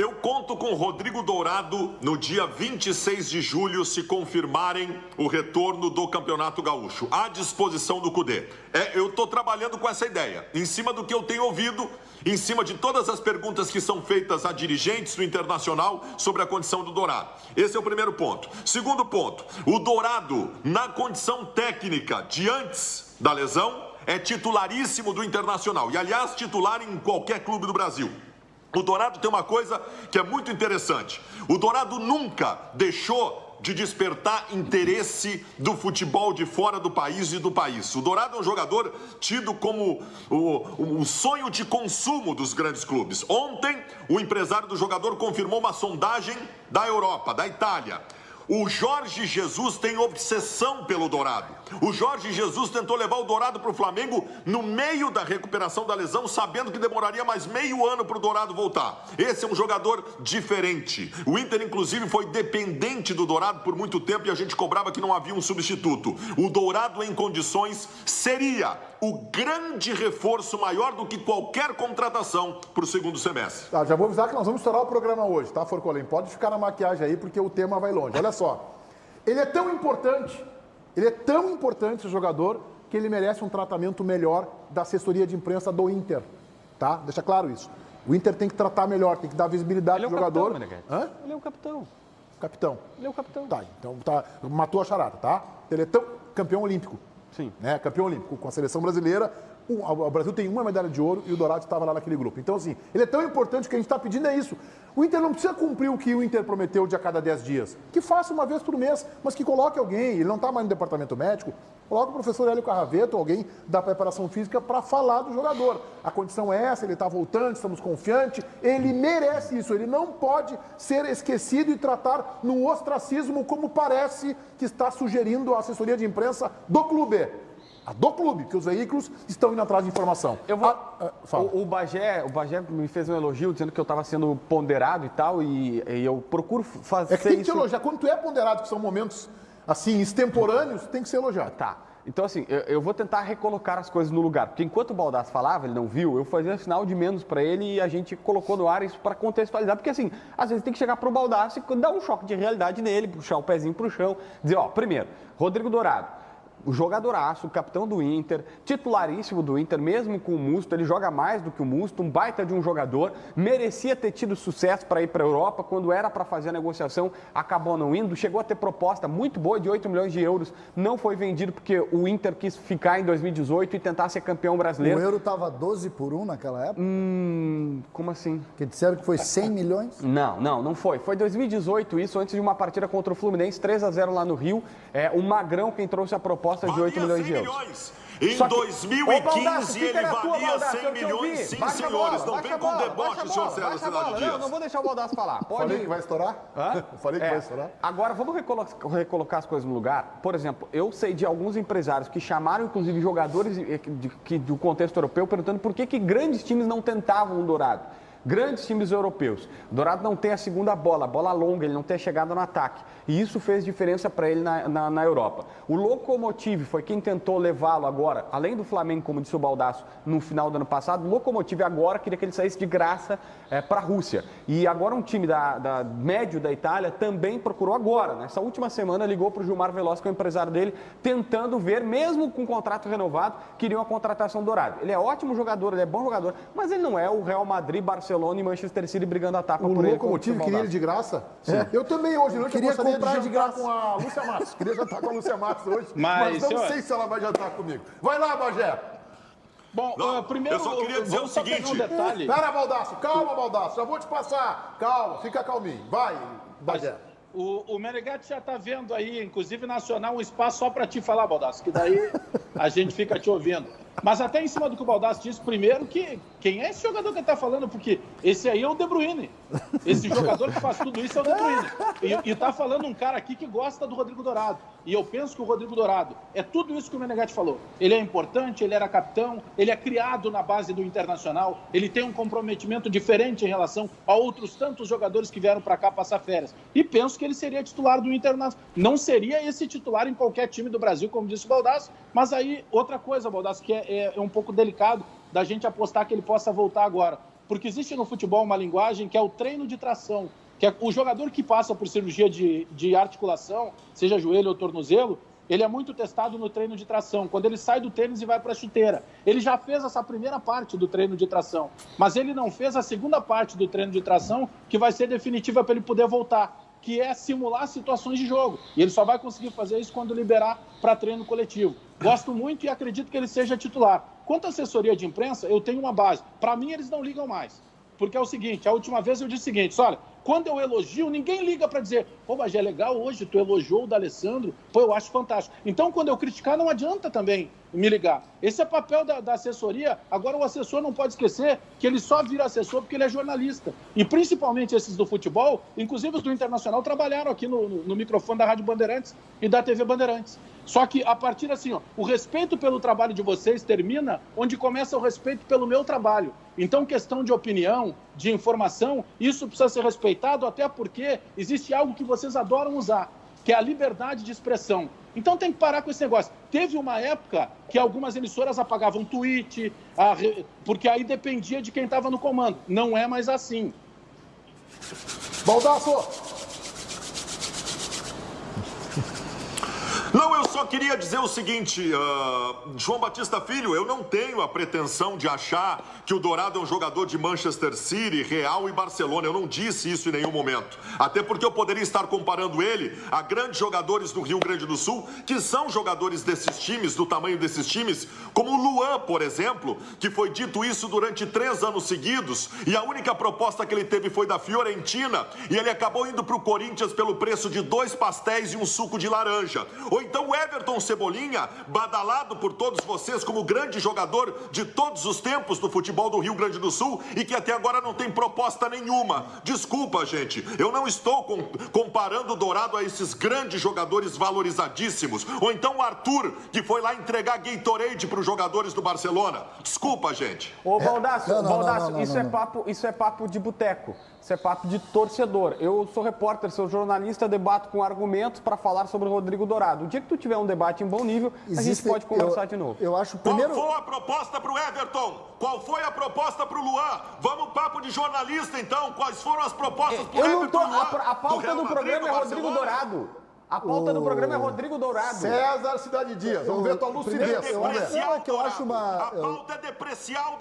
Eu conto com Rodrigo Dourado no dia 26 de julho, se confirmarem o retorno do Campeonato Gaúcho, à disposição do Cudê. Eu estou trabalhando com essa ideia, em cima do que eu tenho ouvido, em cima de todas as perguntas que são feitas a dirigentes do Internacional sobre a condição do Dourado. Esse é o primeiro ponto. Segundo ponto, o Dourado, na condição técnica de antes da lesão, é titularíssimo do Internacional. E, aliás, titular em qualquer clube do Brasil. O Dourado tem uma coisa que é muito interessante. O Dourado nunca deixou de despertar interesse do futebol de fora do país e do país. O Dourado é um jogador tido como o sonho de consumo dos grandes clubes. Ontem, o empresário do jogador confirmou uma sondagem da Europa, da Itália. O Jorge Jesus tem obsessão pelo Dourado. O Jorge Jesus tentou levar o Dourado para o Flamengo no meio da recuperação da lesão, sabendo que demoraria mais meio ano para o Dourado voltar. Esse é um jogador diferente. O Inter, inclusive, foi dependente do Dourado por muito tempo e a gente cobrava que não havia um substituto. O Dourado, em condições, seria o grande reforço maior do que qualquer contratação para o segundo semestre. Tá, já vou avisar que nós vamos estourar o programa hoje, tá, Forcolém? Pode ficar na maquiagem aí, porque o tema vai longe. Olha só, ele é tão importante esse jogador, que ele merece um tratamento melhor da assessoria de imprensa do Inter, tá? Deixa claro isso. O Inter tem que tratar melhor, tem que dar visibilidade ao jogador. Ele é o capitão. Capitão. Ele é o capitão. Tá, então tá, matou a charada, tá? Ele é tão campeão olímpico. Sim. Né? Campeão olímpico com a seleção brasileira. O Brasil tem uma medalha de ouro e o Dourado estava lá naquele grupo. Então, assim, ele é tão importante que o que a gente está pedindo é isso. O Inter não precisa cumprir o que o Inter prometeu de a cada 10 dias. Que faça uma vez por mês, mas que coloque alguém. Ele não está mais no departamento médico. Coloque o professor Hélio Carraveto, alguém da preparação física, para falar do jogador. A condição é essa, ele está voltando, estamos confiantes. Ele merece isso. Ele não pode ser esquecido e tratar no ostracismo como parece que está sugerindo a assessoria de imprensa do clube. Do clube, que os veículos estão indo atrás de informação. O Bagé me fez um elogio dizendo que eu estava sendo ponderado e tal, e eu procuro fazer isso. É que tem que isso. te elogiar. Quando tu é ponderado, que são momentos, assim, extemporâneos, tem que ser elogiado. Tá. Então, assim, eu vou tentar recolocar as coisas no lugar. Porque enquanto o Baldasso falava, ele não viu, eu fazia sinal de menos para ele e a gente colocou no ar isso para contextualizar. Porque, assim, às vezes tem que chegar pro Baldasso e dar um choque de realidade nele, puxar o pezinho pro chão, dizer, ó, primeiro, Rodrigo Dourado. O jogadoraço, o capitão do Inter, titularíssimo do Inter, mesmo com o Musto, ele joga mais do que o Musto, um baita de um jogador, merecia ter tido sucesso para ir para a Europa, quando era para fazer a negociação, acabou não indo, chegou a ter proposta muito boa de 8 milhões de euros, não foi vendido porque o Inter quis ficar em 2018 e tentar ser campeão brasileiro. O euro estava 12 por 1 naquela época? Como assim? Que disseram que foi 100 milhões? Não foi. Foi 2018 isso, antes de uma partida contra o Fluminense, 3-0 lá no Rio, o Magrão quem trouxe a proposta de 8 milhões de euros. Em 2015 Baldasso, ele valia 100 milhões, sim, senhores. Não vem com deboche, senhor Célio Cidade Dias. Não vou deixar o Baldasso falar. Falei que vai estourar? Falei que vai estourar? Agora, vamos recolocar as coisas no lugar. Por exemplo, eu sei de alguns empresários que chamaram, inclusive, jogadores do contexto europeu, perguntando por que grandes times não tentavam o Dourado. Grandes times europeus. O Dourado não tem a segunda bola, a bola longa, ele não tem a chegada no ataque. E isso fez diferença para ele na Europa. O Lokomotiv foi quem tentou levá-lo agora, além do Flamengo, como disse o Baldasso, no final do ano passado. O Lokomotiv agora queria que ele saísse de graça para a Rússia. E agora um time da médio da Itália também procurou agora. Nessa última semana ligou para o Gilmar Veloz, que é o empresário dele, tentando ver, mesmo com o contrato renovado, queriam a contratação do Dourado. Ele é ótimo jogador, ele é bom jogador, mas ele não é o Real Madrid, Barcelona e Manchester City brigando a tapa por ele. O Lokomotiv queria ele de graça? Eu também hoje noite queria comprar de graça com a Lúcia Matos. Queria jantar com a Lúcia Matos hoje, mas não sei se ela vai jantar comigo. Vai lá, Bagé. Bom, primeiro, eu só queria dizer o seguinte. Um detalhe. Pera, Baldasso, calma, Baldasso, já vou te passar. Calma, fica calminho. Vai, Bagé. O Menegatti já está vendo aí, inclusive nacional, um espaço só para te falar, Baldasso, que daí a gente fica te ouvindo. Mas até em cima do que o Baldasso disse, primeiro que quem é esse jogador que ele está falando? Porque esse aí é o De Bruyne. Esse jogador que faz tudo isso é o De Bruyne. E está falando um cara aqui que gosta do Rodrigo Dourado. E eu penso que o Rodrigo Dourado é tudo isso que o Menegatti falou. Ele é importante, ele era capitão, ele é criado na base do Internacional, ele tem um comprometimento diferente em relação a outros tantos jogadores que vieram para cá passar férias. E penso que ele seria titular do Internacional. Não seria esse titular em qualquer time do Brasil, como disse o Baldasso, mas aí outra coisa, Baldasso, que é um pouco delicado da gente apostar que ele possa voltar agora. Porque existe no futebol uma linguagem que é o treino de tração, que é o jogador que passa por cirurgia de articulação, seja joelho ou tornozelo, ele é muito testado no treino de tração. Quando ele sai do tênis e vai para a chuteira, ele já fez essa primeira parte do treino de tração, mas ele não fez a segunda parte do treino de tração, que vai ser definitiva para ele poder voltar, que é simular situações de jogo. E ele só vai conseguir fazer isso quando liberar para treino coletivo. Gosto muito e acredito que ele seja titular. Quanto à assessoria de imprensa, eu tenho uma base. Para mim, eles não ligam mais. Porque é o seguinte, a última vez eu disse o seguinte, olha, quando eu elogio, ninguém liga para dizer, pô, Bagé, é legal hoje, tu elogiou o D'Alessandro, pô, eu acho fantástico. Então, quando eu criticar, não adianta também me ligar. Esse é papel da assessoria. Agora, o assessor não pode esquecer que ele só vira assessor porque ele é jornalista. E principalmente esses do futebol, inclusive os do Internacional, trabalharam aqui no microfone da Rádio Bandeirantes e da TV Bandeirantes. Só que, a partir assim, ó, o respeito pelo trabalho de vocês termina onde começa o respeito pelo meu trabalho. Então, questão de opinião, de informação, isso precisa ser respeitado, até porque existe algo que vocês adoram usar, que é a liberdade de expressão. Então tem que parar com esse negócio. Teve uma época que algumas emissoras apagavam tweet, porque aí dependia de quem estava no comando. Não é mais assim. Baldasso! Não, eu só queria dizer o seguinte, João Batista Filho, eu não tenho a pretensão de achar que o Dourado é um jogador de Manchester City, Real e Barcelona. Eu não disse isso em nenhum momento. Até porque eu poderia estar comparando ele a grandes jogadores do Rio Grande do Sul, que são jogadores desses times, do tamanho desses times, como o Luan, por exemplo, que foi dito isso durante 3 anos seguidos, e a única proposta que ele teve foi da Fiorentina, e ele acabou indo para o Corinthians pelo preço de 2 pastéis e um suco de laranja. Ou então o Everton Cebolinha, badalado por todos vocês como grande jogador de todos os tempos do futebol do Rio Grande do Sul e que até agora não tem proposta nenhuma. Desculpa, gente, eu não estou comparando o Dourado a esses grandes jogadores valorizadíssimos. Ou então o Arthur, que foi lá entregar Gatorade para os jogadores do Barcelona. Desculpa, gente. Ô, Baldasso, Não, isso é papo de boteco. Isso é papo de torcedor. Eu sou repórter, sou jornalista, debato com argumentos para falar sobre o Rodrigo Dourado. O dia que tu tiver um debate em bom nível, a gente pode conversar de novo. Eu acho primeiro. Qual foi a proposta para o Everton? Qual foi a proposta para o Luan? Vamos papo de jornalista, então. Quais foram as propostas para o Everton? Eu não tô. Luan, A pauta do programa é Rodrigo Dourado. A pauta do programa é Rodrigo Dourado. César Cidade Dias. Vamos ver a tua lucidez. Depreciar o que eu acho Dourado. uma- A pauta é depreciar o Dourado.